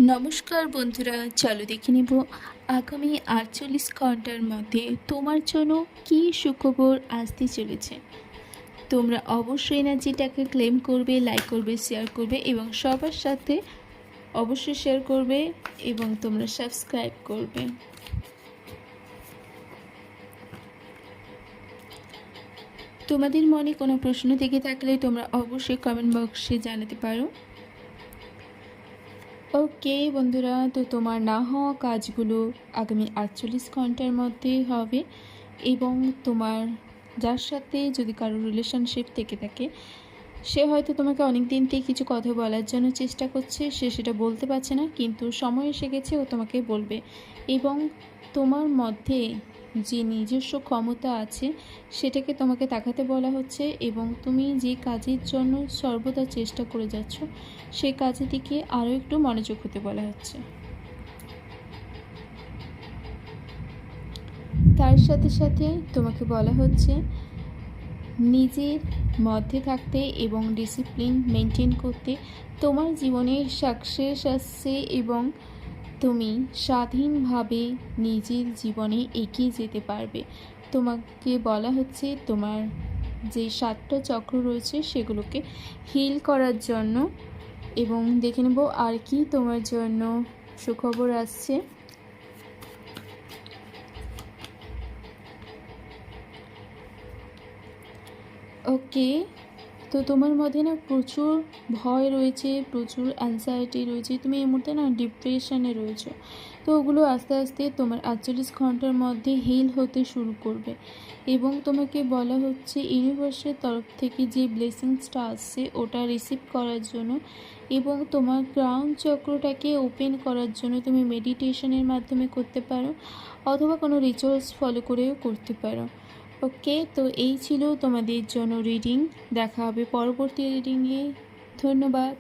নমস্কার বন্ধুরা, চলো দেখে নেব আগামী ৪৮ ঘন্টার মধ্যে তোমার জন্য কী সুখবর আসতে চলেছে। তোমরা অবশ্যই এনার্জিটাকে ক্লেম করবে, লাইক করবে, শেয়ার করবে এবং সবার সাথে অবশ্যই শেয়ার করবে এবং তোমরা সাবস্ক্রাইব করবে। তোমাদের মনে কোনো প্রশ্ন থেকে থাকলে তোমরা অবশ্যই কমেন্ট বক্সে জানাতে পারো। ওকে বন্ধুরা, তো তোমার না হওয়া কাজগুলো আগামী ৪৮ ঘন্টার মধ্যেই হবে এবং তোমার যার সাথে যদি কারো রিলেশনশিপ থেকে থাকে সে হয়তো তোমাকে অনেক দিন থেকে কিছু কথা বলার জন্য চেষ্টা করছে, সে সেটা বলতে পারছে না, কিন্তু সময় এসে গেছে ও তোমাকে বলবে। এবং তোমার মধ্যে যে নিজস্ব ক্ষমতা আছে সেটাকে তোমাকে দেখাতে বলা হচ্ছে এবং তুমি যে কাজের জন্য সর্বদা চেষ্টা করে যাচ্ছ সেই কাজের দিকে আরও একটু মনোযোগ হতে বলা হচ্ছে। তার সাথে সাথে তোমাকে বলা হচ্ছে নিজের মধ্যে থাকতে এবং ডিসিপ্লিন মেনটেন করতে। তোমার জীবনে সাকসেস আসছে এবং তুমি স্বাধীনভাবে নিজের জীবনে এগিয়ে যেতে পারবে। তোমাকে বলা হচ্ছে তোমার যে 7টা চক্র রয়েছে সেগুলোকে হিল করার জন্য। এবং দেখে নেব আর কি তোমার জন্য সুখবর আসছে। ওকে, তো তোমার মধ্যে না প্রচুর ভয় রয়েছে, প্রচুর অ্যাংজাইটি রয়েছে, তুমি এই মুহূর্তে না ডিপ্রেশনে রয়েছো। তো ওগুলো আস্তে আস্তে তোমার ৪৮ ঘন্টার মধ্যে হিল হতে শুরু করবে এবং তোমাকে বলা হচ্ছে ইউনিভার্সের তরফ থেকে যে ব্লেসিংসটা আসছে ওটা রিসিভ করার জন্য এবং তোমার ক্রাউন চক্রটাকে ওপেন করার জন্য তুমি মেডিটেশনের মাধ্যমে করতে পারো অথবা কোনো রিচুয়ালস ফলো করেও করতে পারো। ওকে, তো এই ছিল তোমাদের জন্য রিডিং। দেখা হবে পরবর্তী রিডিংয়ে। ধন্যবাদ।